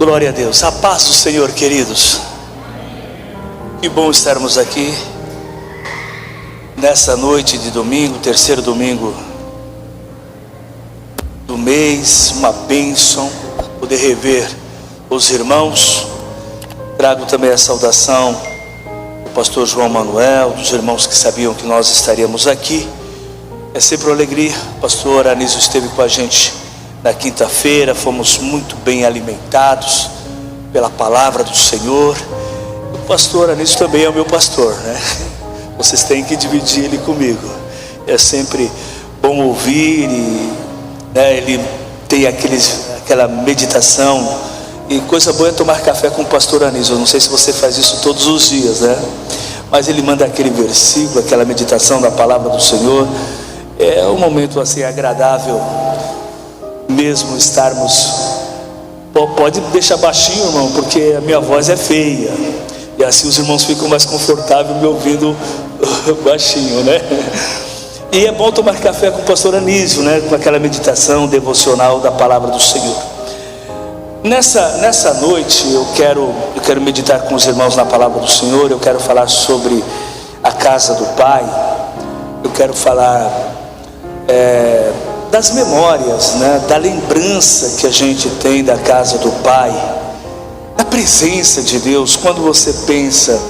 Glória a Deus. A paz do Senhor, queridos. Que bom estarmos aqui nessa noite de domingo, terceiro domingo do mês. Uma bênção poder rever os irmãos. Trago também a saudação do pastor João Manuel, dos irmãos que sabiam que nós estaríamos aqui. É sempre uma alegria. O pastor Anísio esteve com a gente na quinta-feira, fomos muito bem alimentados pela palavra do Senhor. O pastor Anísio também é o meu pastor, né? Vocês têm que dividir ele comigo. É sempre bom ouvir e, né, ele tem aquela meditação. E coisa boa é tomar café com o pastor Anísio. Eu não sei se você faz isso todos os dias, né? Mas ele manda aquele versículo, aquela meditação da palavra do Senhor. É um momento assim agradável, mesmo estarmos. Pode deixar baixinho, irmão, porque a minha voz é feia, e assim os irmãos ficam mais confortáveis me ouvindo baixinho, né? E é bom tomar café com o pastor Anísio, né? Com aquela meditação devocional da palavra do Senhor. Nessa noite eu quero meditar com os irmãos na palavra do Senhor. Eu quero falar sobre a casa do Pai. Eu quero falar das memórias, né, da lembrança que a gente tem da casa do Pai, da presença de Deus. Quando você pensa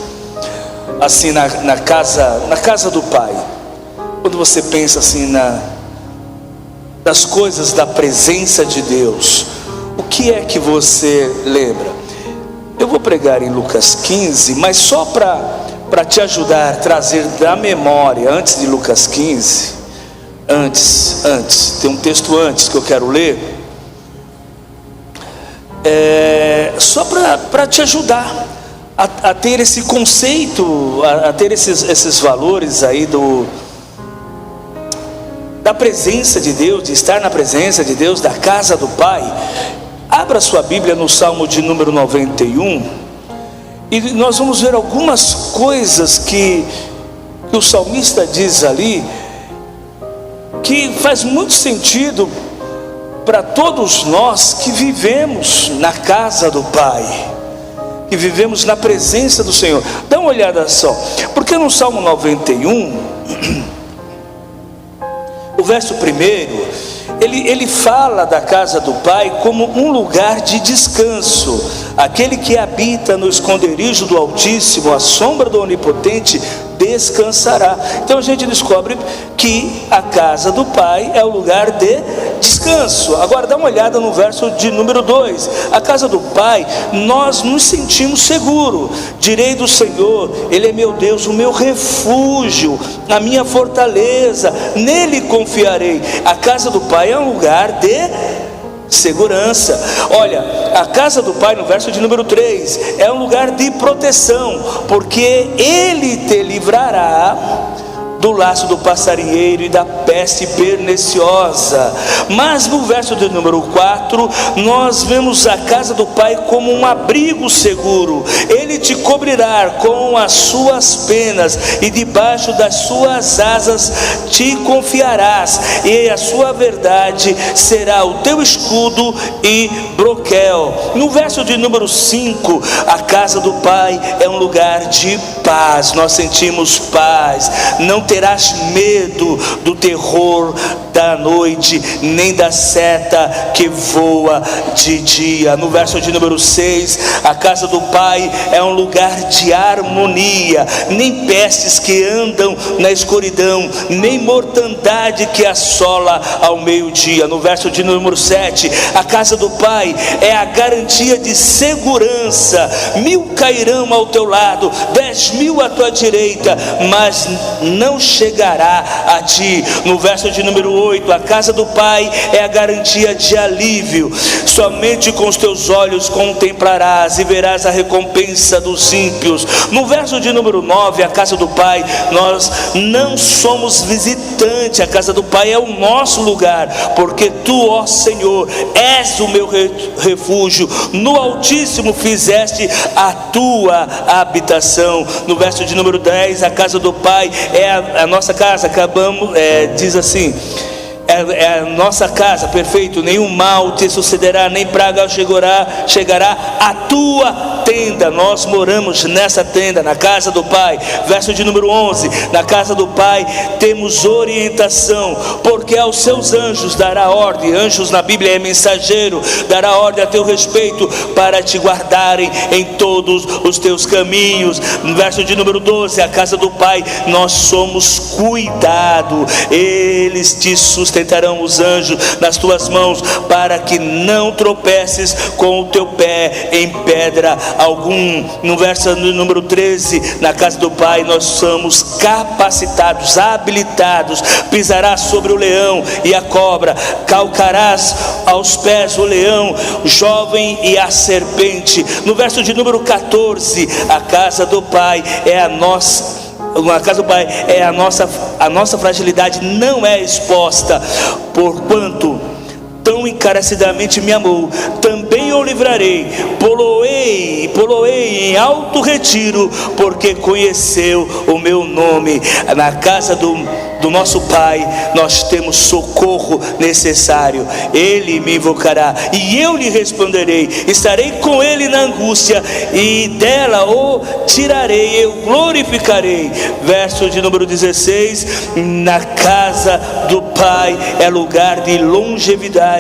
assim na casa do Pai, quando você pensa assim das coisas da presença de Deus, o que é que você lembra? Eu vou pregar em Lucas 15, mas só para te ajudar a trazer da memória, antes de Lucas 15, Antes, tem um texto antes que eu quero ler, só para te ajudar a ter esse conceito, a ter esses valores aí da presença de Deus, de estar na presença de Deus, da casa do Pai. Abra sua Bíblia no Salmo de número 91, e nós vamos ver algumas coisas que o salmista diz ali, que faz muito sentido para todos nós que vivemos na casa do Pai, que vivemos na presença do Senhor. Dá uma olhada só, porque no Salmo 91, o verso 1, ele fala da casa do Pai como um lugar de descanso. Aquele que habita no esconderijo do Altíssimo, à sombra do Onipotente, descansará. Então a gente descobre que a casa do Pai é o lugar de descanso. Agora dá uma olhada no verso de número 2. A casa do Pai, nós nos sentimos seguros. Direi do Senhor, Ele é meu Deus, o meu refúgio, a minha fortaleza, nele confiarei. A casa do Pai é um lugar de segurança. Olha, a casa do Pai, no verso de número 3, é um lugar de proteção, porque Ele te livrará do laço do passarinheiro e da peste perniciosa. Mas no verso de número 4, nós vemos a casa do Pai como um abrigo seguro. Ele te cobrirá com as suas penas, e debaixo das suas asas te confiarás, e a sua verdade será o teu escudo e broquel. No verso de número 5, a casa do Pai é um lugar de paz. Nós sentimos paz. Não terás medo do terror da noite, nem da seta que voa de dia. No verso de número 6, a casa do Pai é um lugar de harmonia. Nem pestes que andam na escuridão, nem mortandade que assola ao meio-dia. No verso de número 7, a casa do Pai é a garantia de segurança. 1000 cairão ao teu lado, 10.000 à tua direita, mas não chegará a ti. No verso de número 8, a casa do Pai é a garantia de alívio. Somente com os teus olhos contemplarás e verás a recompensa dos ímpios. No verso de número 9, a casa do Pai, nós não somos visitantes. A casa do Pai é o nosso lugar, porque tu, ó Senhor, és o meu refúgio. No Altíssimo fizeste a tua habitação. No verso de número 10, a casa do Pai é a nossa casa. Diz assim: é a nossa casa, perfeito, nenhum mal te sucederá, nem praga chegará à tua tenda. Nós moramos nessa tenda, na casa do Pai. Verso de número 11, na casa do Pai temos orientação, porque aos seus anjos dará ordem. Anjos na Bíblia é mensageiro, dará ordem a teu respeito, para te guardarem em todos os teus caminhos. No verso de número 12, a casa do Pai, nós somos cuidado, eles te sustentarão os anjos nas tuas mãos, para que não tropeces com o teu pé em pedra algum. No verso número 13, na casa do Pai nós somos capacitados, habilitados. Pisarás sobre o leão e a cobra, calcarás aos pés o leão jovem e a serpente. No verso de número 14, a casa do Pai é a nossa. Na casa do Pai é a nossa fragilidade não é exposta, porquanto tão encarecidamente me amou, também o livrarei, poloei em alto retiro, porque conheceu o meu nome. Na casa do nosso Pai nós temos socorro necessário. Ele me invocará e eu lhe responderei, estarei com ele na angústia e dela o tirarei, eu glorificarei. Verso de número 16, na casa do Pai é lugar de longevidade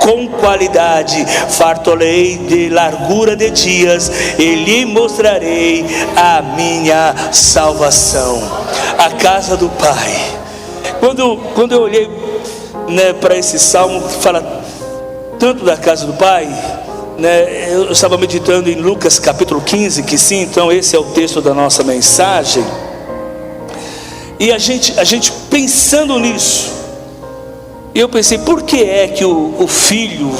com qualidade, fartolei de largura de dias e lhe mostrarei a minha salvação. A casa do Pai. Quando eu olhei, para esse salmo que fala tanto da casa do Pai, eu estava meditando em Lucas capítulo 15, que sim, então esse é o texto da nossa mensagem. E a gente pensando nisso, eu pensei, por que é que o filho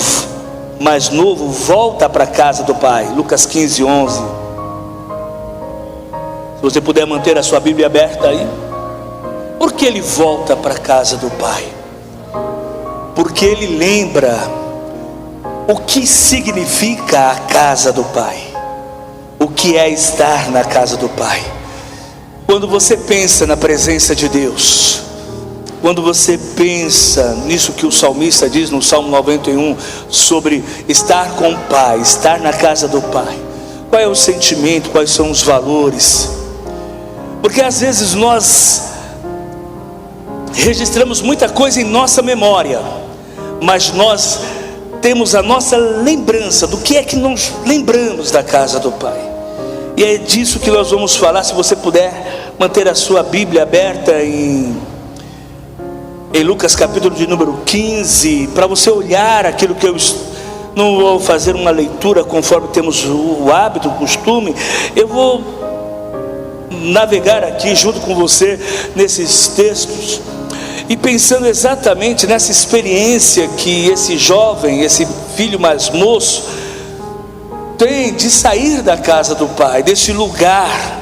mais novo volta para a casa do Pai? Lucas 15, 11. Se você puder manter a sua Bíblia aberta aí. Por que ele volta para a casa do Pai? Porque ele lembra o que significa a casa do Pai, o que é estar na casa do Pai. Quando você pensa na presença de Deus, quando você pensa nisso que o salmista diz no Salmo 91, sobre estar com o Pai, estar na casa do Pai, qual é o sentimento, quais são os valores? Porque às vezes nós registramos muita coisa em nossa memória, mas nós temos a nossa lembrança do que é que nós lembramos da casa do Pai. E é disso que nós vamos falar. Se você puder manter a sua Bíblia aberta em Lucas capítulo de número 15, para você olhar aquilo que eu não vou fazer uma leitura conforme temos o hábito, o costume. Eu vou navegar aqui junto com você nesses textos e pensando exatamente nessa experiência que esse jovem, esse filho mais moço tem de sair da casa do Pai, desse lugar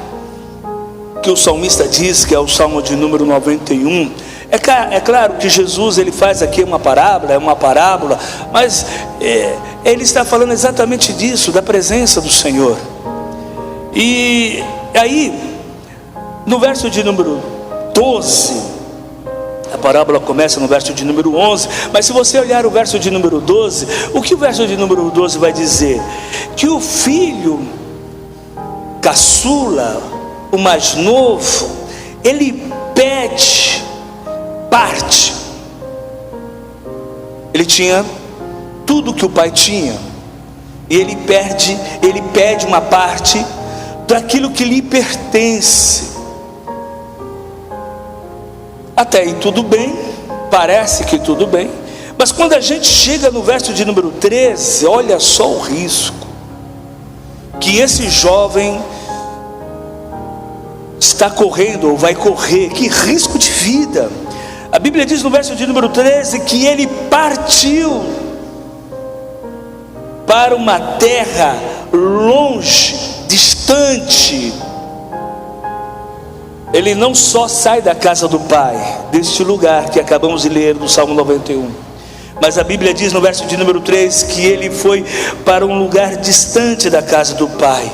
que o salmista diz que é o Salmo de número 91. É claro que Jesus ele faz aqui uma parábola, mas ele está falando exatamente disso, da presença do Senhor. E aí, no verso de número 12, a parábola começa no verso de número 11, mas se você olhar o verso de número 12, o que o verso de número 12 vai dizer? Que o filho caçula, o mais novo, ele pede parte. Ele tinha tudo que o pai tinha, e ele pede uma parte daquilo que lhe pertence. Até aí tudo bem, parece que tudo bem, mas quando a gente chega no verso de número 13, olha só o risco que esse jovem está correndo ou vai correr. Que risco de vida! A Bíblia diz no verso de número 13 que ele partiu para uma terra longe, distante. Ele não só sai da casa do Pai, deste lugar que acabamos de ler no Salmo 91, mas a Bíblia diz no verso de número 3 que ele foi para um lugar distante da casa do Pai.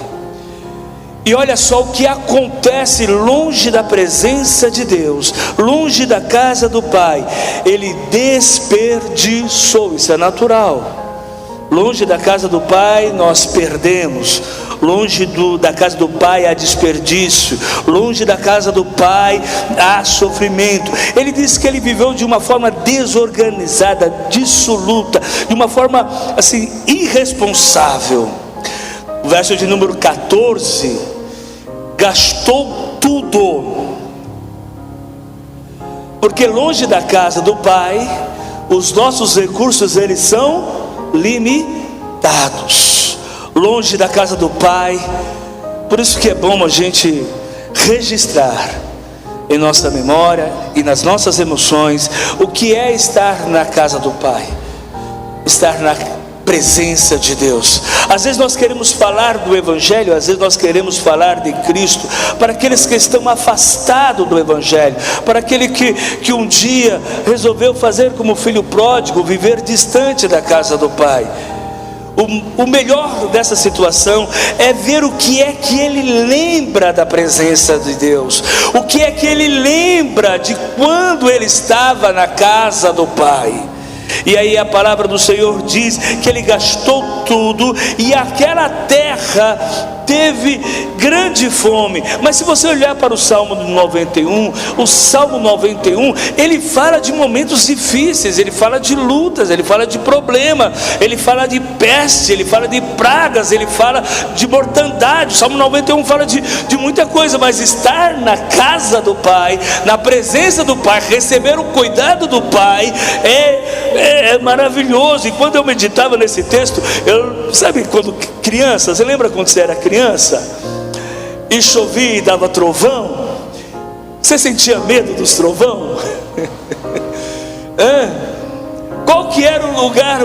E olha só o que acontece longe da presença de Deus, longe da casa do Pai. Ele desperdiçou, isso é natural. Longe da casa do Pai nós perdemos. Longe da casa do Pai há desperdício. Longe da casa do Pai há sofrimento. Ele disse que ele viveu de uma forma desorganizada, dissoluta, de uma forma assim irresponsável. O verso de número 14: gastou tudo, porque longe da casa do Pai os nossos recursos eles são limitados. Longe da casa do Pai. Por isso que é bom a gente registrar em nossa memória e nas nossas emoções o que é estar na casa do Pai, estar na presença de Deus. Às vezes nós queremos falar do Evangelho, às vezes nós queremos falar de Cristo para aqueles que estão afastados do Evangelho, para aquele que um dia resolveu fazer como o filho pródigo, viver distante da casa do Pai. O melhor dessa situação é ver o que é que ele lembra da presença de Deus, o que é que ele lembra de quando ele estava na casa do Pai. E aí a palavra do Senhor diz que ele gastou tudo, e aquela terra teve grande fome. Mas se você olhar para o Salmo 91, o Salmo 91, ele fala de momentos difíceis, ele fala de lutas, ele fala de problema, ele fala de peste, ele fala de pragas, ele fala de mortandade. O Salmo 91 fala de muita coisa, mas estar na casa do Pai, na presença do Pai, receber o cuidado do Pai é maravilhoso. E quando eu meditava nesse texto, sabe quando criança, você lembra quando você era criança e chovia e dava trovão? Você sentia medo dos trovão? Qual que era o lugar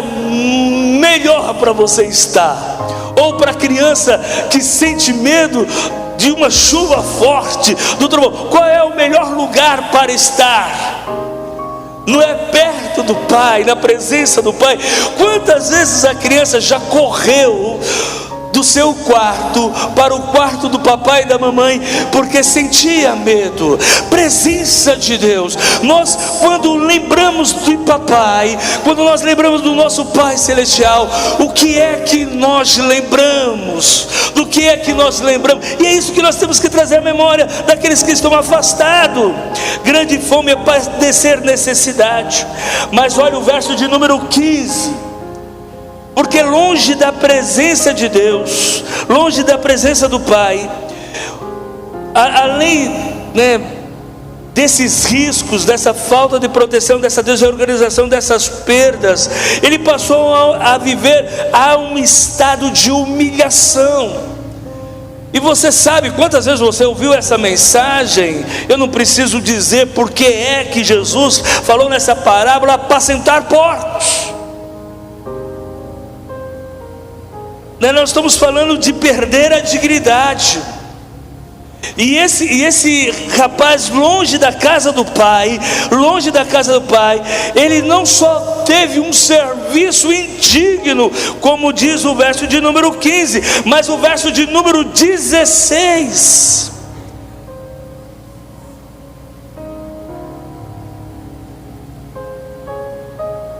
melhor para você estar? Ou para a criança que sente medo de uma chuva forte, do trovão, qual é o melhor lugar para estar? Não é perto do Pai, na presença do Pai? Quantas vezes a criança já correu do seu quarto para o quarto do papai e da mamãe, porque sentia medo? Presença de Deus. Nós, quando lembramos do papai, quando nós lembramos do nosso Pai Celestial, o que é que nós lembramos? Do que é que nós lembramos? E é isso que nós temos que trazer à memória daqueles que estão afastados. Grande fome é padecer necessidade. Mas olha o verso de número 15: porque longe da presença de Deus, longe da presença do Pai, além desses riscos, dessa falta de proteção, dessa desorganização, dessas perdas, ele passou a viver a um estado de humilhação. E você sabe quantas vezes você ouviu essa mensagem? Eu não preciso dizer porque é que Jesus falou nessa parábola: apacentar porcos. Nós estamos falando de perder a dignidade. E esse rapaz, longe da casa do Pai, ele não só teve um serviço indigno, como diz o verso de número 15, mas o verso de número 16.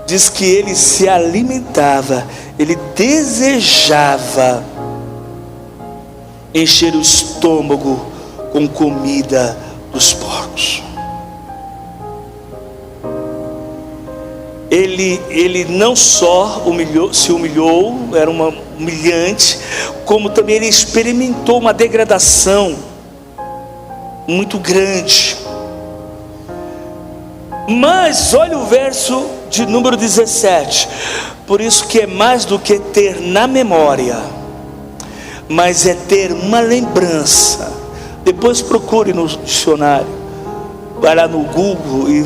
Diz que ele se alimentava, ele desejava encher o estômago com comida dos porcos. Ele não só se humilhou, era uma humilhante, como também ele experimentou uma degradação muito grande. Mas olha o verso de número 17: por isso que é mais do que ter na memória, mas é ter uma lembrança. Depois procure no dicionário, vai lá no Google e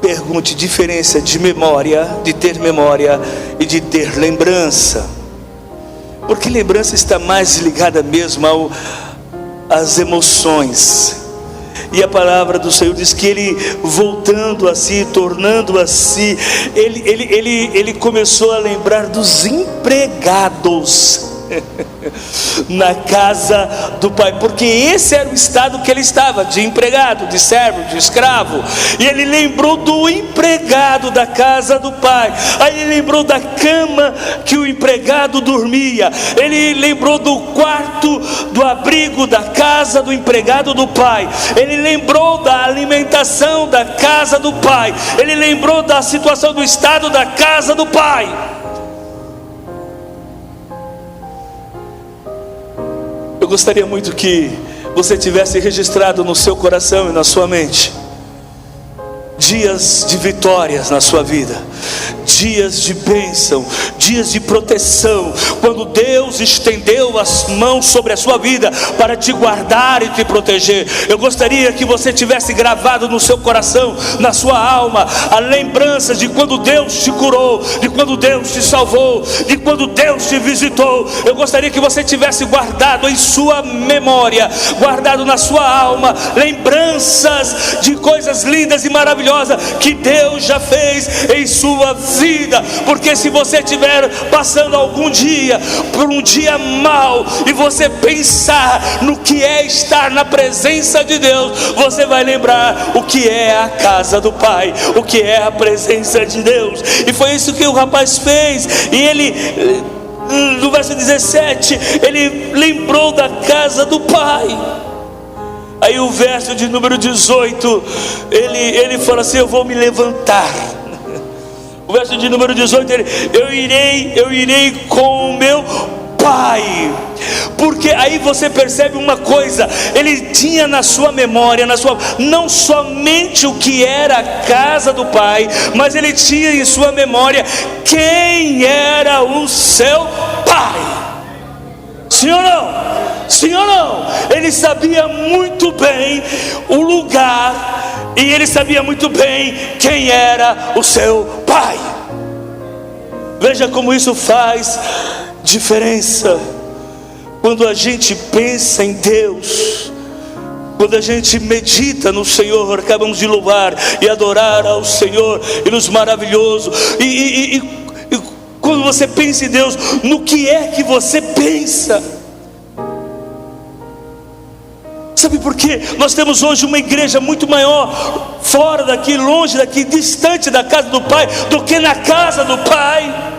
pergunte diferença de memória, de ter memória e de ter lembrança, porque lembrança está mais ligada mesmo às emoções. E a palavra do Senhor diz que ele, voltando a si, tornando a si, ele começou a lembrar dos empregados. na casa do pai, porque esse era o estado que ele estava, de empregado, de servo, de escravo. E ele lembrou do empregado da casa do pai. Aí ele lembrou da cama que o empregado dormia. Ele lembrou do quarto, do abrigo da casa do empregado do pai. Ele lembrou da alimentação da casa do pai. Ele lembrou da situação do estado da casa do pai. Eu gostaria muito que você tivesse registrado no seu coração e na sua mente dias de vitórias na sua vida, dias de bênção, dias de proteção, quando Deus estendeu as mãos sobre a sua vida para te guardar e te proteger. Eu gostaria que você tivesse gravado no seu coração, na sua alma, a lembrança de quando Deus te curou, de quando Deus te salvou, de quando Deus te visitou. Eu gostaria que você tivesse guardado em sua memória, guardado na sua alma, lembranças de coisas lindas e maravilhosas que Deus já fez em sua vida. Porque se você estiver passando algum dia por um dia mau, e você pensar no que é estar na presença de Deus, você vai lembrar o que é a casa do Pai, o que é a presença de Deus. E foi isso que o rapaz fez. E ele, no verso 17, ele lembrou da casa do Pai. Aí o verso de número 18, ele fala assim: eu vou me levantar. O verso de número 18, eu irei com o meu pai. Porque aí você percebe uma coisa: ele tinha na sua memória, não somente o que era a casa do pai, mas ele tinha em sua memória quem era o seu pai. Sim ou não? Sim ou não? Ele sabia muito bem o lugar, e ele sabia muito bem quem era o seu pai. Veja como isso faz diferença. Quando a gente pensa em Deus, quando a gente medita no Senhor, acabamos de louvar e adorar ao Senhor, e nos maravilhoso. E quando você pensa em Deus, no que é que você pensa? Sabe por quê? Nós temos hoje uma igreja muito maior fora daqui, longe daqui, distante da casa do Pai, do que na casa do Pai.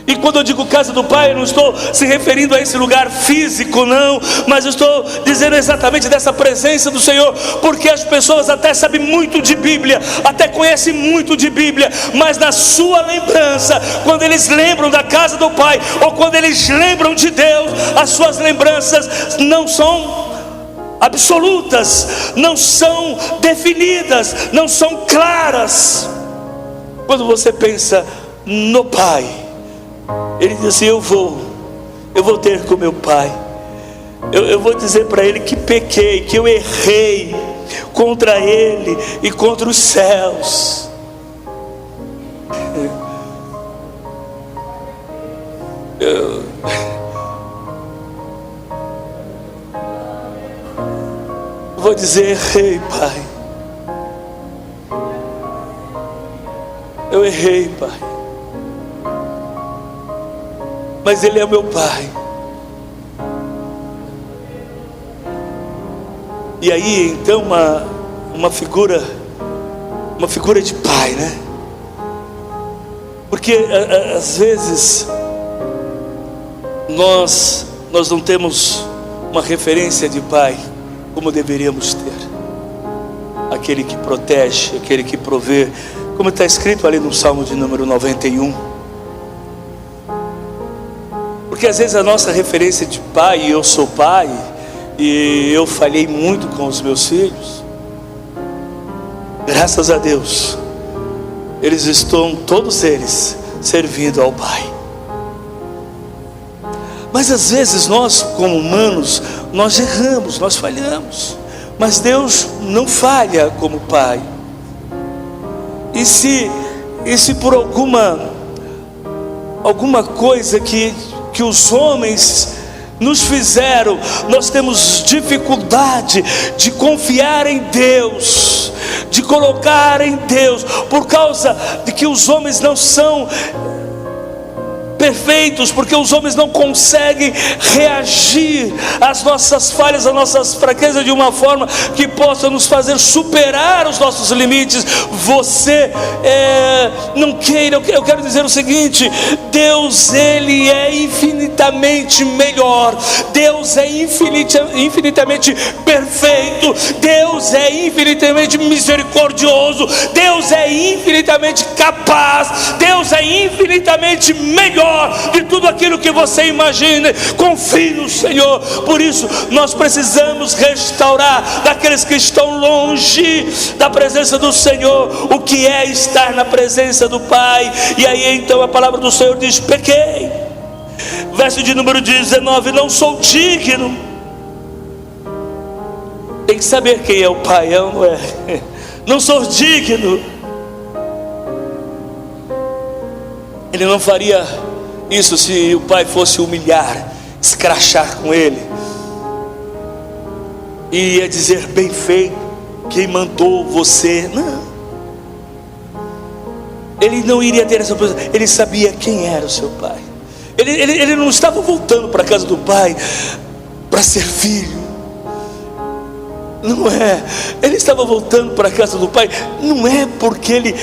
E quando eu digo casa do Pai, eu não estou se referindo a esse lugar físico, não, mas eu estou dizendo exatamente dessa presença do Senhor. Porque as pessoas até sabem muito de Bíblia, até conhecem muito de Bíblia, mas na sua lembrança, quando eles lembram da casa do Pai, ou quando eles lembram de Deus, as suas lembranças não são absolutas, não são definidas, não são claras. Quando você pensa no Pai, ele diz assim: eu vou ter com meu pai. Eu vou dizer para ele que pequei, que eu errei contra ele e contra os céus. Eu vou dizer: errei, Pai. Eu errei, Pai. Mas Ele é meu Pai. E aí então uma figura de pai, né? Porque às vezes nós não temos uma referência de pai como deveríamos ter. Aquele que protege, aquele que provê, como está escrito ali no Salmo de número 91. Porque às vezes a nossa referência de pai, eu sou pai, e eu falhei muito com os meus filhos. Graças a Deus, eles estão, todos eles, servindo ao Pai. Mas às vezes nós, como humanos, nós erramos, nós falhamos. Mas Deus não falha como Pai. E se por alguma coisa que os homens nos fizeram, nós temos dificuldade de confiar em Deus, de colocar em Deus, por causa de que os homens não são perfeitos, porque os homens não conseguem reagir às nossas falhas, às nossas fraquezas de uma forma que possa nos fazer superar os nossos limites. Você não queira, eu quero dizer o seguinte: Deus, Ele é infinitamente melhor, Deus é infinitamente perfeito, Deus é infinitamente misericordioso, Deus é infinitamente capaz, Deus é infinitamente melhor de tudo aquilo que você imagina. Confie no Senhor. Por isso nós precisamos restaurar daqueles que estão longe da presença do Senhor o que é estar na presença do Pai. E aí então a palavra do Senhor diz: pequei. Verso de número 19: não sou digno. Tem que saber quem é o Pai, não é? Não sou digno. Ele não faria isso se o Pai fosse humilhar, escrachar com ele, e ia dizer: bem feito, quem mandou você? Não. Ele não iria ter essa posição. Ele sabia quem era o seu Pai. Ele não estava voltando para a casa do Pai para ser filho. Não é. Ele estava voltando para a casa do Pai. Não é porque ele...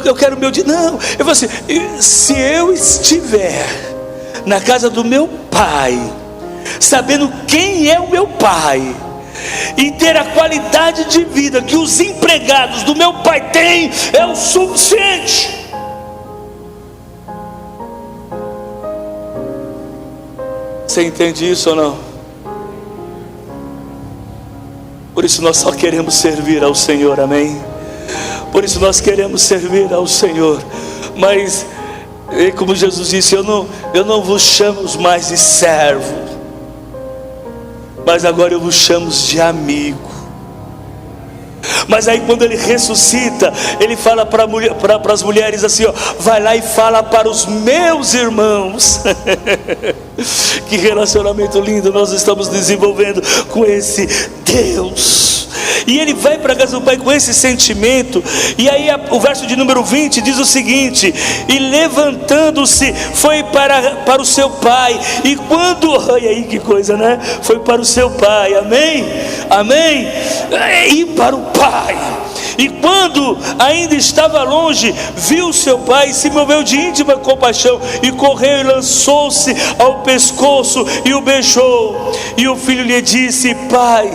eu quero o meu dia. Não. Eu falei assim: se eu estiver na casa do meu Pai, sabendo quem é o meu Pai, e ter a qualidade de vida que os empregados do meu Pai têm, é o suficiente. Você entende isso ou não? Por isso nós só queremos servir ao Senhor, amém? Por isso nós queremos servir ao Senhor. Mas, como Jesus disse, eu não vos chamo mais de servo, mas agora eu vos chamo de amigo. Mas aí quando ele ressuscita, ele fala para as mulheres assim, ó: vai lá e fala para os meus irmãos. Que relacionamento lindo nós estamos desenvolvendo com esse Deus. E ele vai para a casa do Pai com esse sentimento. E aí o verso de número 20 diz o seguinte: e levantando-se foi para o seu pai. E quando, olha aí que coisa, né? Foi para o seu pai, amém? Amém? E para o pai. E quando ainda estava longe, viu seu pai, se moveu de íntima compaixão, e correu e lançou-se ao pescoço e o beijou. E o filho lhe disse: pai,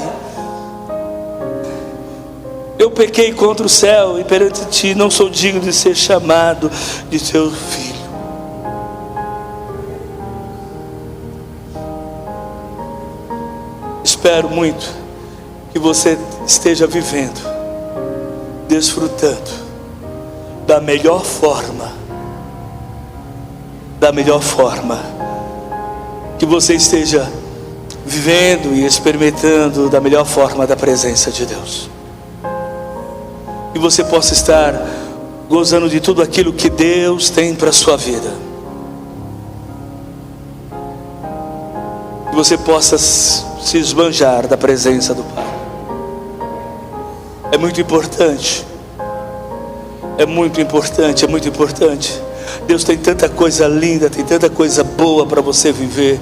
eu pequei contra o céu e perante ti, não sou digno de ser chamado de teu filho. Espero muito que você esteja vivendo, desfrutando da melhor forma, que você esteja vivendo e experimentando da melhor forma da presença de Deus. Que você possa estar gozando de tudo aquilo que Deus tem para a sua vida. Que você possa se esbanjar da presença do Pai. É muito importante. É muito importante, é muito importante. Deus tem tanta coisa linda, tem tanta coisa boa para você viver.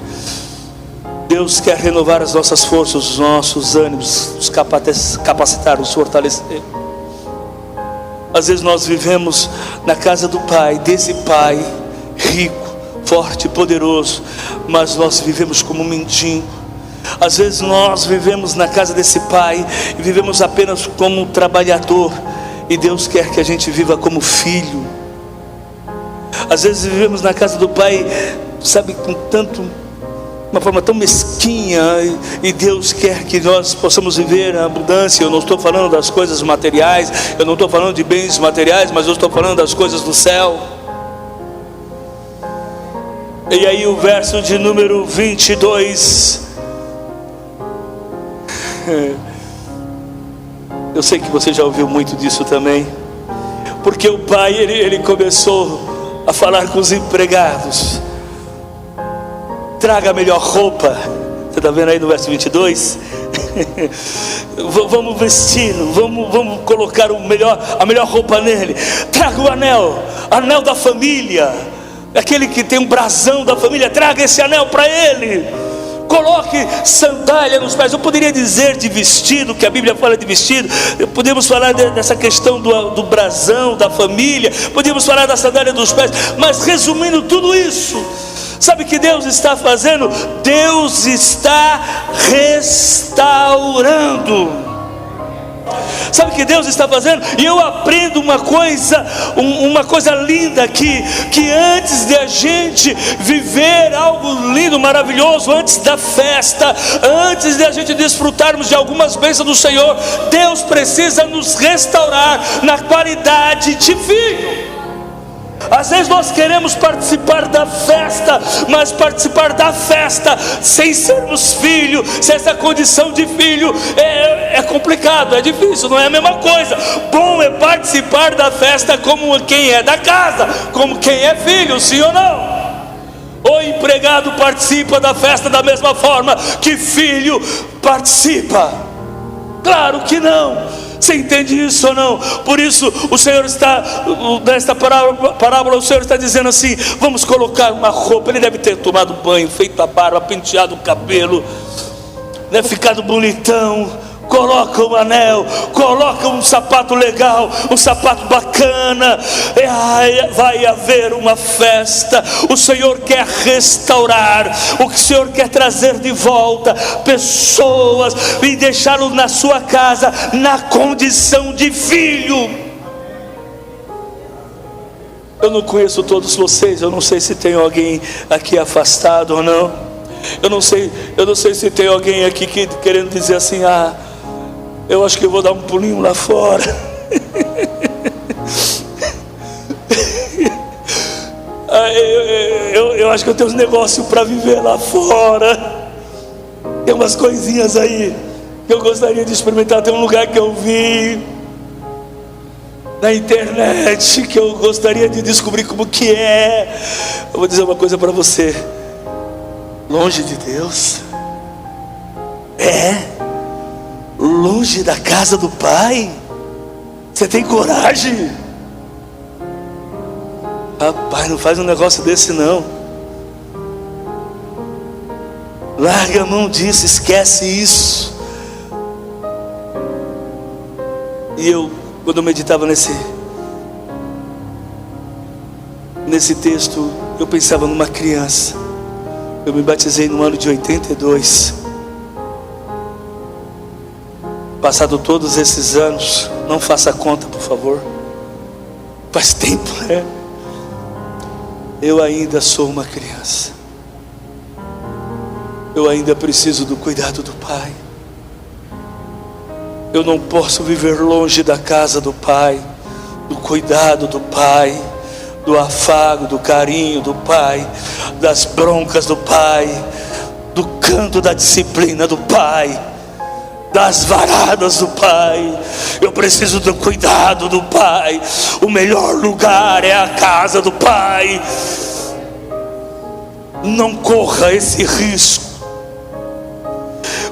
Deus quer renovar as nossas forças, os nossos ânimos, nos capacitar, nos fortalecer. Às vezes nós vivemos na casa do Pai, desse Pai rico, forte, poderoso, mas nós vivemos como um mendigo. Às vezes nós vivemos na casa desse Pai e vivemos apenas como um trabalhador, e Deus quer que a gente viva como filho. Às vezes vivemos na casa do Pai, sabe, com uma forma tão mesquinha, e Deus quer que nós possamos viver a abundância. Eu não estou falando das coisas materiais, eu não estou falando de bens materiais, mas eu estou falando das coisas do céu. E aí o verso de número 22, eu sei que você já ouviu muito disso também, porque o pai ele começou a falar com os empregados: traga a melhor roupa. Você está vendo aí no verso 22? Vamos vesti-lo, vamos colocar a melhor roupa nele. Traga o anel da família. Aquele que tem um brasão da família, traga esse anel para ele. Coloque sandália nos pés. Eu poderia dizer de vestido, que a Bíblia fala de vestido. Podemos falar dessa questão do brasão da família. Podemos falar da sandália dos pés. Mas resumindo tudo isso, sabe o que Deus está fazendo? Deus está restaurando. Sabe o que Deus está fazendo? E eu aprendo uma coisa linda aqui, que antes de a gente viver algo lindo, maravilhoso, antes da festa, antes de a gente desfrutarmos de algumas bênçãos do Senhor, Deus precisa nos restaurar na qualidade de filho. Às vezes nós queremos participar da festa, mas participar da festa sem sermos filho, sem essa condição de filho, é complicado, é difícil, não é a mesma coisa. Bom é participar da festa como quem é da casa, como quem é filho, sim ou não? O empregado participa da festa da mesma forma que filho participa? Claro que não. Você entende isso ou não? Por isso o Senhor está, nesta parábola, o Senhor está dizendo assim: vamos colocar uma roupa. Ele deve ter tomado banho, feito a barba, penteado o cabelo, né, ficado bonitão. Coloca um anel, coloca um sapato legal, um sapato bacana. Vai haver uma festa. O Senhor quer restaurar, o Senhor quer trazer de volta pessoas e deixá-los na sua casa na condição de filho. Eu não conheço todos vocês, eu não sei se tem alguém aqui afastado ou não. Eu não sei se tem alguém aqui querendo dizer assim: eu acho que eu vou dar um pulinho lá fora. Eu acho que eu tenho uns negócios para viver lá fora. Tem umas coisinhas aí que eu gostaria de experimentar. Tem um lugar que eu vi na internet que eu gostaria de descobrir como que é. Eu vou dizer uma coisa para você: longe de Deus, longe da casa do Pai, você tem coragem? Rapaz, não faz um negócio desse não. Larga a mão disso, esquece isso. E quando eu meditava nesse texto, eu pensava numa criança. Eu me batizei no ano de 82. Passado todos esses anos, não faça conta, por favor. Faz tempo, né? Eu ainda sou uma criança. Eu ainda preciso do cuidado do Pai. Eu não posso viver longe da casa do Pai, do cuidado do Pai, do afago, do carinho do Pai, das broncas do Pai, do canto da disciplina do Pai, das varadas do Pai. Eu preciso do cuidado do Pai. O melhor lugar é a casa do Pai. Não corra esse risco.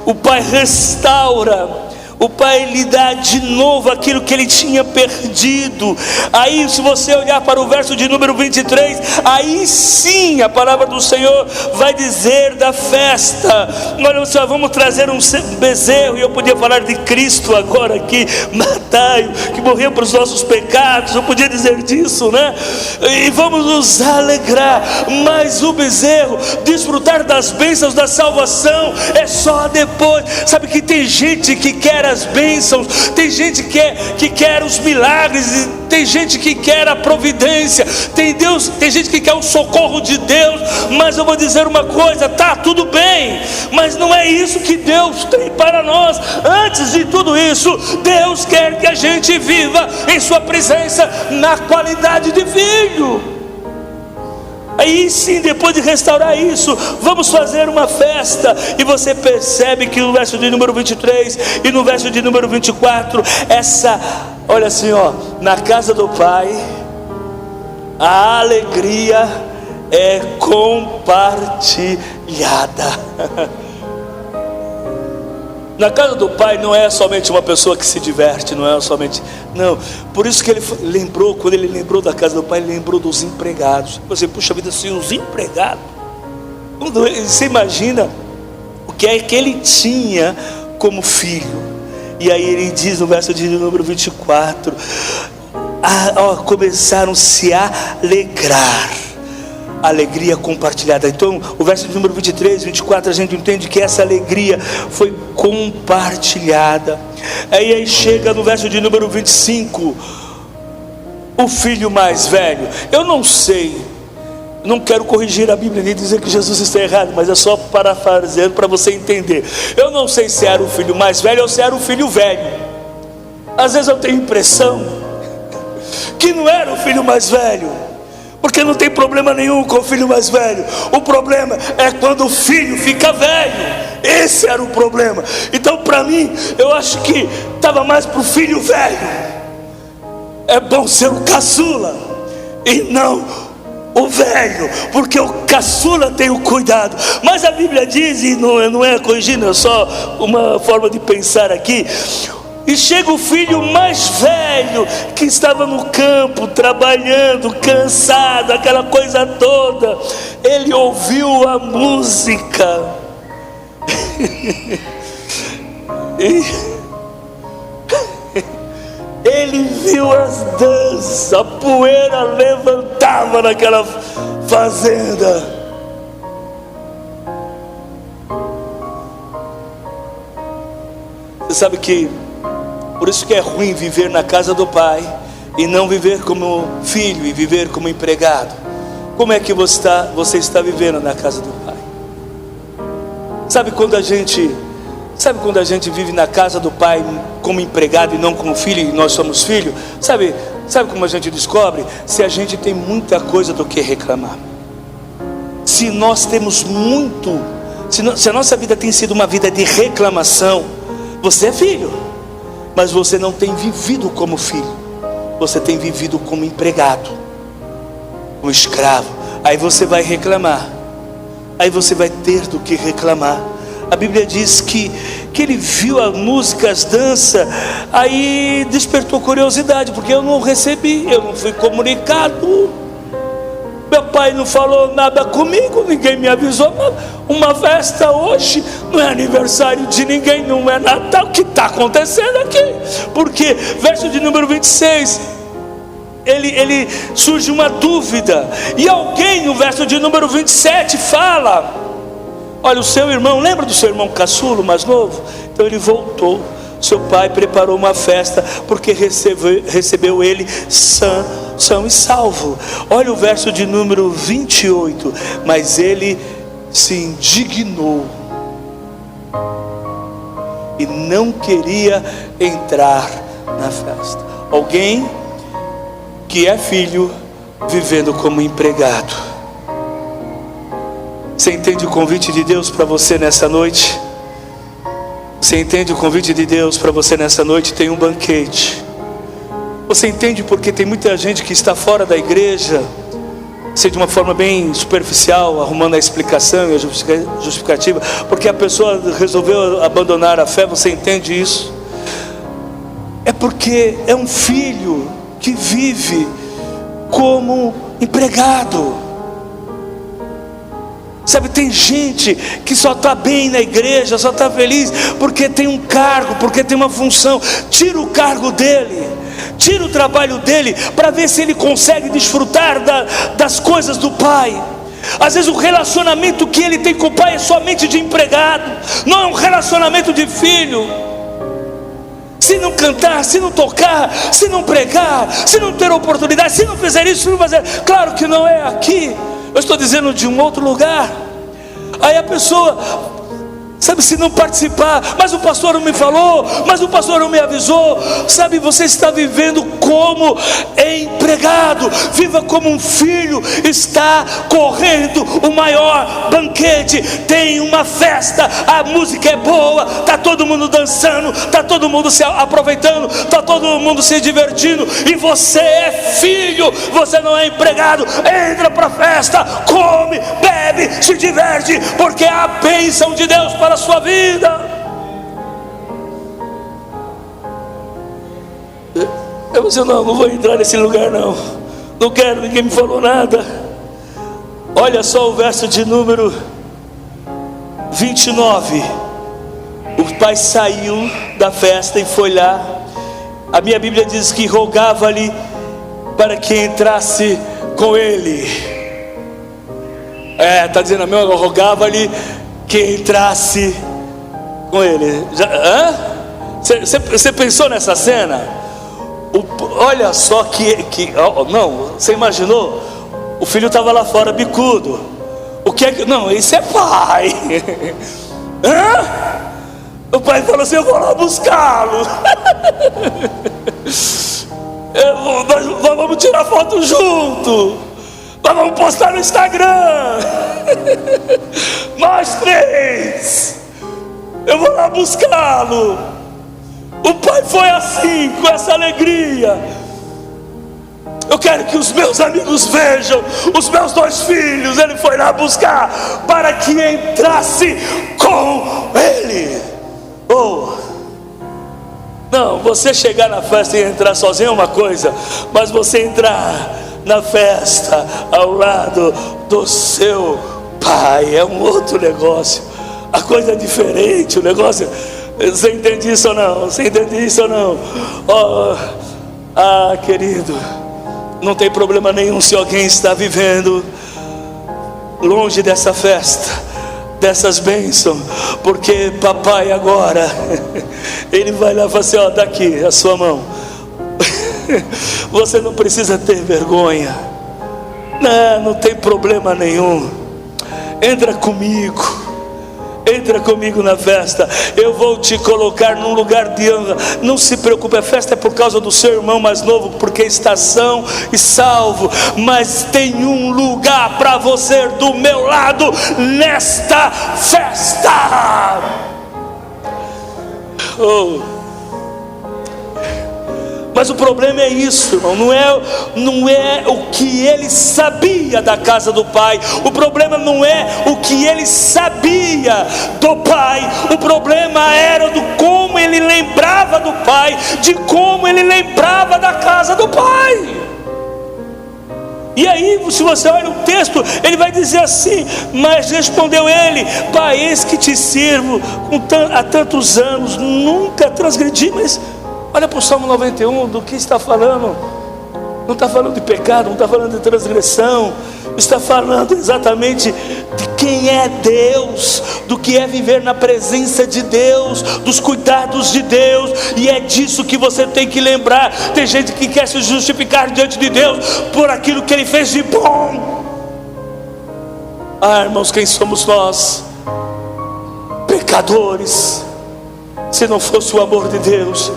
O Pai restaura. O Pai lhe dá de novo aquilo que ele tinha perdido. Aí, se você olhar para o verso de número 23, aí sim a palavra do Senhor vai dizer da festa. Olha só, vamos trazer um bezerro. E eu podia falar de Cristo agora aqui, Mataio, que morreu para os nossos pecados. Eu podia dizer disso, né? E vamos nos alegrar. Mas o bezerro, desfrutar das bênçãos da salvação, é só depois. Sabe que tem gente que quer as bênçãos, tem gente que quer os milagres, tem gente que quer a providência, tem gente que quer o socorro de Deus. Mas eu vou dizer uma coisa: tá tudo bem, mas não é isso que Deus tem para nós. Antes de tudo isso, Deus quer que a gente viva em sua presença na qualidade de filho. Aí sim, depois de restaurar isso, vamos fazer uma festa. E você percebe que no verso de número 23 e no verso de número 24, olha assim, na casa do Pai, a alegria é compartilhada. Na casa do Pai não é somente uma pessoa que se diverte, não é somente, não. Por isso que ele lembrou, quando ele lembrou da casa do Pai, ele lembrou dos empregados. Você, puxa vida, assim, os empregados. Você imagina o que é que ele tinha como filho. E aí ele diz no verso de número 24, começaram-se a alegrar. Alegria compartilhada. Então o verso de número 23, 24, a gente entende que essa alegria foi compartilhada. Aí chega no verso de número 25, o filho mais velho. Eu não sei, não quero corrigir a Bíblia nem dizer que Jesus está errado, mas é só parafraseando para você entender. Eu não sei se era o filho mais velho ou se era o filho velho. Às vezes eu tenho impressão que não era o filho mais velho, porque não tem problema nenhum com o filho mais velho. O problema é quando o filho fica velho. Esse era o problema. Então, para mim, eu acho que estava mais para o filho velho. É bom ser o caçula e não o velho, porque o caçula tem o cuidado. Mas a Bíblia diz, e não é corrigindo, é só uma forma de pensar aqui. E chega o filho mais velho, que estava no campo, trabalhando, cansado, aquela coisa toda. Ele ouviu a música. Ele viu as danças, a poeira levantava naquela fazenda. Você sabe que por isso que é ruim viver na casa do Pai e não viver como filho e viver como empregado. Como é que você está vivendo na casa do Pai? Sabe quando a gente vive na casa do Pai como empregado e não como filho, e nós somos filhos? Sabe como a gente descobre? Se a gente tem muita coisa do que reclamar. Se nós temos muito, se a nossa vida tem sido uma vida de reclamação, você é filho, mas você não tem vivido como filho, você tem vivido como empregado, como escravo. Aí você vai reclamar, aí você vai ter do que reclamar. A Bíblia diz que ele viu a música, as danças, aí despertou curiosidade, porque eu não recebi, eu não fui comunicado, meu pai não falou nada comigo, ninguém me avisou. Uma festa hoje não é aniversário de ninguém, não é Natal. O que está acontecendo aqui? Porque verso de número 26, ele surge uma dúvida, e alguém no verso de número 27 fala: olha, o seu irmão, lembra do seu irmão caçulo mais novo? Então ele voltou, seu pai preparou uma festa, porque recebeu ele são e salvo. Olha o verso de número 28. Mas ele se indignou e não queria entrar na festa. Alguém que é filho vivendo como empregado. Você entende o convite de Deus para você nessa noite? Você entende o convite de Deus para você nessa noite? Tem um banquete. Você entende porque tem muita gente que está fora da igreja, sei, de uma forma bem superficial, arrumando a explicação e a justificativa, porque a pessoa resolveu abandonar a fé. Você entende isso? É porque é um filho que vive como empregado. Sabe, tem gente que só está bem na igreja, só está feliz porque tem um cargo, porque tem uma função. Tira o cargo dele, tira o trabalho dele, para ver se ele consegue desfrutar das coisas do Pai. Às vezes o relacionamento que ele tem com o Pai é somente de empregado, não é um relacionamento de filho. Se não cantar, se não tocar, se não pregar, se não ter oportunidade, se não fizer isso, se não fazer, claro que não é aqui, eu estou dizendo de um outro lugar. Aí a pessoa, sabe, se não participar, mas o pastor não me falou, mas o pastor não me avisou. Sabe, você está vivendo como empregado. Viva como um filho. Está correndo o maior banquete, tem uma festa, a música é boa, está todo mundo dançando, está todo mundo se aproveitando, está todo mundo se divertindo, e você é filho, você não é empregado. Entra para a festa, come, bebe, se diverte, porque é a bênção de Deus para a sua vida. Eu disse: não vou entrar nesse lugar não. Não quero, ninguém me falou nada. Olha só o verso de número 29. O pai saiu da festa e foi lá. A minha Bíblia diz que rogava-lhe para que entrasse com ele. Está dizendo a minha, rogava-lhe que entrasse com ele. Você pensou nessa cena? Olha só não, você imaginou? O filho estava lá fora bicudo. O que é que... Não, isso é pai. O pai falou assim: eu vou lá buscá-lo. Nós vamos tirar foto junto. Nós vamos postar no Instagram. Nós três. Eu vou lá buscá-lo. O pai foi assim, com essa alegria. Eu quero que os meus amigos vejam os meus 2 filhos. Ele foi lá buscar para que entrasse com ele. Não, você chegar na festa e entrar sozinho é uma coisa, mas você entrar na festa ao lado do seu pai é um outro negócio. A coisa é diferente, o negócio. Você entende isso ou não? Você entende isso ou não? Querido, não tem problema nenhum se alguém está vivendo longe dessa festa, dessas bênçãos, porque papai agora ele vai lá e fala assim: dá aqui a sua mão. Você não precisa ter vergonha. Não tem problema nenhum. Entra comigo na festa. Eu vou te colocar num lugar de honra. Não se preocupe, a festa é por causa do seu irmão mais novo, porque está são e salvo. Mas tem um lugar para você do meu lado nesta festa. Mas o problema é isso, irmão. Não é o que ele sabia da casa do pai. O problema não é o que ele sabia do pai. O problema era do como ele lembrava do pai, de como ele lembrava da casa do pai. E aí, se você olha o texto, ele vai dizer assim: mas respondeu ele: pai, eis que te sirvo há tantos anos, nunca transgredi. Mas olha para o Salmo 91, do que está falando? Não está falando de pecado, não está falando de transgressão. Está falando exatamente de quem é Deus, do que é viver na presença de Deus, dos cuidados de Deus. E é disso que você tem que lembrar. Tem gente que quer se justificar diante de Deus por aquilo que Ele fez de bom. Irmãos, quem somos nós? Pecadores. Se não fosse o amor de Deus,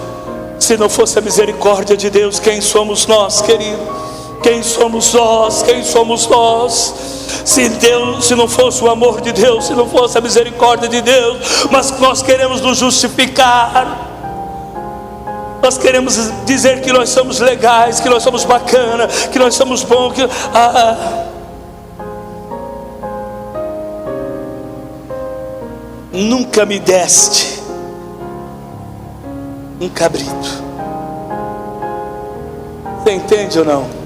se não fosse a misericórdia de Deus, quem somos nós, querido? Quem somos nós? Quem somos nós? Se não fosse o amor de Deus, se não fosse a misericórdia de Deus, mas nós queremos nos justificar. Nós queremos dizer que nós somos legais, que nós somos bacana, que nós somos bons. Nunca me deste um cabrito. Você entende ou não?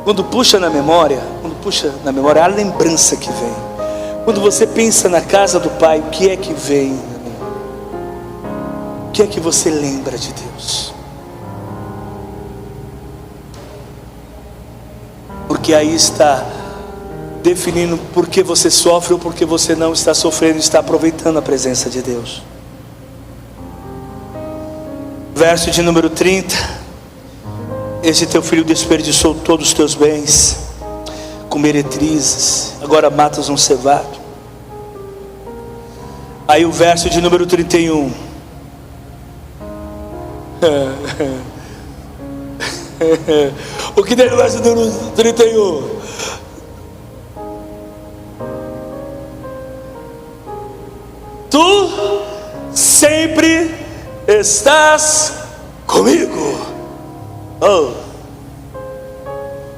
Quando puxa na memória, a lembrança que vem. Quando você pensa na casa do pai, o que é que vem? O que é que você lembra de Deus? Porque aí está definindo por que você sofre ou por que você não está sofrendo, está aproveitando a presença de Deus. Verso de número 30. Esse teu filho desperdiçou todos os teus bens com meretrizes, agora matas um cevado. Aí o verso de número 31. O que tem no verso de número 31? Tu sempre estás comigo.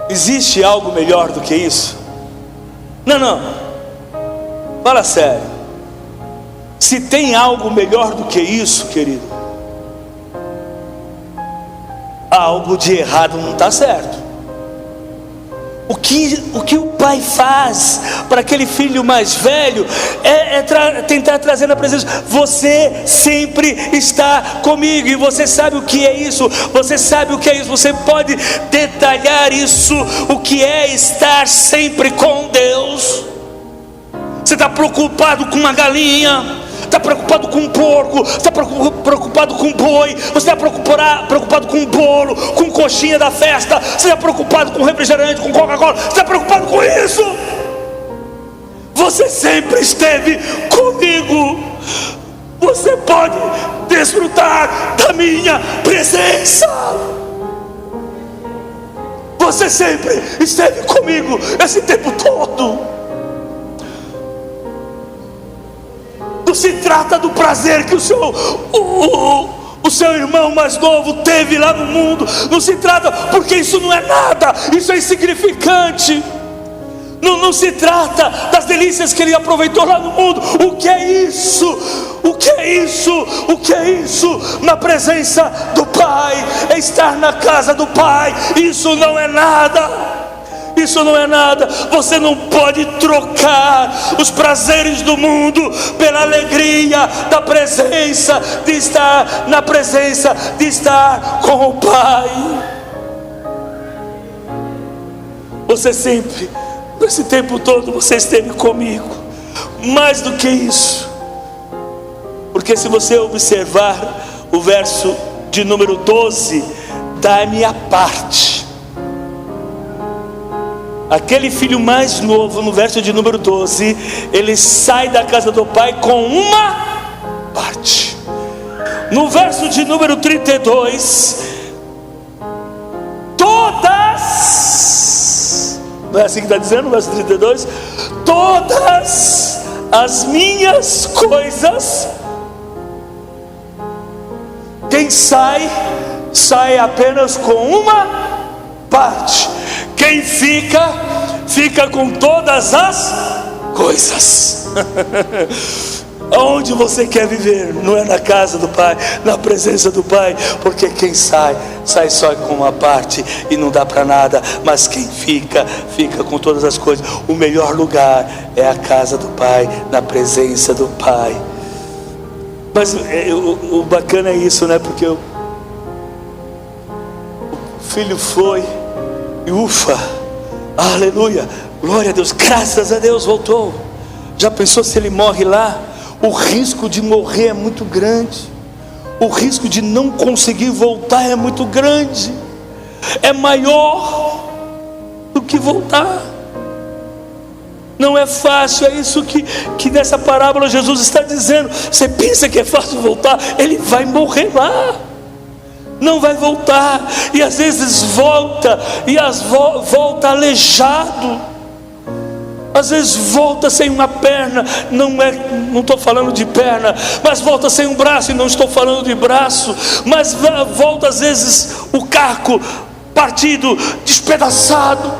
Existe algo melhor do que isso? Não, fala sério. Se tem algo melhor do que isso, querido, algo de errado não está certo. O que o pai faz para aquele filho mais velho é tentar trazer na presença. Você sempre está comigo, e você sabe o que é isso. Você sabe o que é isso. Você pode detalhar isso, o que é estar sempre com Deus. Você está preocupado com uma galinha, está preocupado com um porco, está preocupado com um boi, você está preocupado com um bolo, com coxinha da festa, você está preocupado com refrigerante, com Coca-Cola, você está preocupado com isso. Você sempre esteve comigo. Você pode desfrutar da minha presença. Você sempre esteve comigo esse tempo todo. Não se trata do prazer que o seu irmão mais novo teve lá no mundo. Não se trata, porque isso não é nada, isso é insignificante. Não se trata das delícias que ele aproveitou lá no mundo. O que é isso? O que é isso? O que é isso? Na presença do Pai, é estar na casa do Pai. Isso não é nada. Isso não é nada. Você não pode trocar os prazeres do mundo pela alegria da presença, de estar na presença, de estar com o Pai. Você sempre, nesse tempo todo, você esteve comigo. Mais do que isso, porque se você observar o verso de número 12, dá-me a parte. Aquele filho mais novo, no verso de número 12, ele sai da casa do pai com uma parte. No verso de número 32, todas, não é assim que está dizendo no verso 32? Todas as minhas coisas. Quem sai apenas com uma parte. Quem fica com todas as coisas. Aonde você quer viver? Não é na casa do Pai, na presença do Pai. Porque quem sai só com uma parte e não dá para nada. Mas quem fica com todas as coisas. O melhor lugar é a casa do Pai, na presença do Pai. Mas o bacana é isso, né? Porque o filho foi e ufa, aleluia, glória a Deus, graças a Deus voltou. Já pensou se ele morre lá? O risco de morrer é muito grande. O risco de não conseguir voltar é muito grande. É maior do que voltar. Não é fácil, é isso que nessa parábola Jesus está dizendo. Você pensa que é fácil voltar? Ele vai morrer lá. Não vai voltar, e às vezes volta, volta aleijado, às vezes volta sem uma perna, não estou falando de perna, mas volta sem um braço, e não estou falando de braço, mas volta às vezes o caco partido, despedaçado,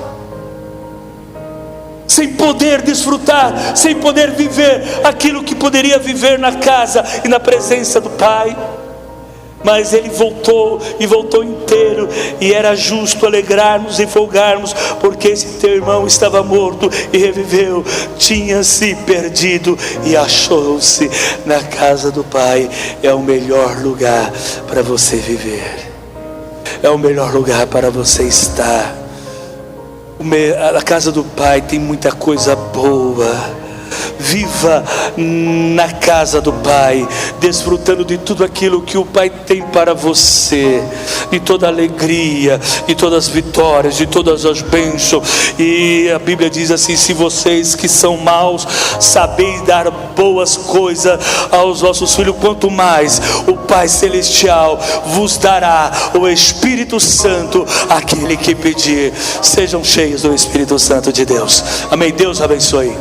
sem poder desfrutar, sem poder viver aquilo que poderia viver na casa e na presença do Pai. Mas ele voltou, e voltou inteiro, e era justo alegrarmos e folgarmos, porque esse teu irmão estava morto e reviveu, tinha se perdido e achou-se na casa do Pai. É o melhor lugar para você viver, é o melhor lugar para você estar. A casa do Pai tem muita coisa boa. Viva na casa do Pai, desfrutando de tudo aquilo que o Pai tem para você, de toda a alegria, de todas as vitórias, de todas as bênçãos. E a Bíblia diz assim: se vocês que são maus sabeis dar boas coisas aos vossos filhos, quanto mais o Pai Celestial vos dará o Espírito Santo àquele que pedir. Sejam cheios do Espírito Santo de Deus. Amém. Deus abençoe.